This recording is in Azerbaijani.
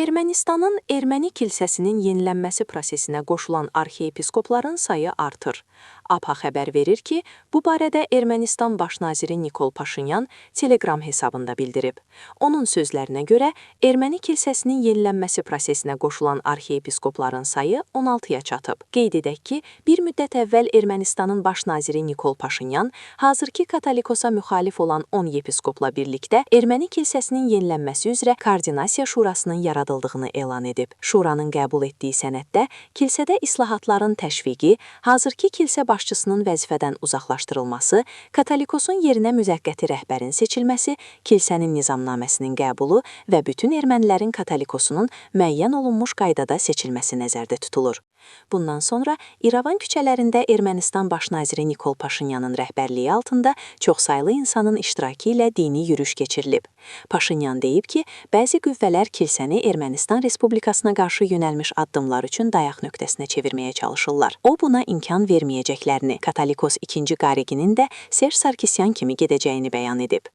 Ermənistanın erməni kilsəsinin yenilənməsi prosesinə qoşulan arxiyepiskopların sayı artır. APA xəbər verir ki, bu barədə Ermənistan baş naziri Nikol Paşinyan Telegram hesabında bildirib. Onun sözlərinə görə, erməni kilsəsinin yenilənməsi prosesinə qoşulan arxiyepiskopların sayı 16-ya çatıb. Qeyd edək ki, bir müddət əvvəl Ermənistanın baş naziri Nikol Paşinyan hazırki Katolikosa müxalif olan 10 yepiskopla birlikdə erməni kilsəsinin yenilənməsi üzrə Koordinasiya Şurasının yaradıldığını elan edib. Şuranın qəbul etdiyi sənəddə kilsədə islahatların təşviqi, hazırki kilsə başçısının vəzifədən uzaqlaşdırılması, Katolikosun yerinə müvəqqəti rəhbərin seçilməsi, kilsənin nizamnaməsinin qəbulu və bütün ermənilərin Katolikosunun müəyyən olunmuş qaydada seçilməsi nəzərdə tutulur. Bundan sonra İrəvan küçələrində Ermənistan baş naziri Nikol Paşinyanın rəhbərliyi altında çoxsaylı insanın iştirakı ilə dini yürüyüş keçirilib. Paşinyan deyib ki, bəzi qüvvələr kilsəni Ermənistan Respublikasına qarşı yönəlmiş addımlar üçün dayaq nöqtəsinə çevirməyə çalışırlar. O, buna imkan verməyəcəklərini, Katolikos II Qariginin də Serj Sarkisyan kimi gedəcəyini bəyan edib.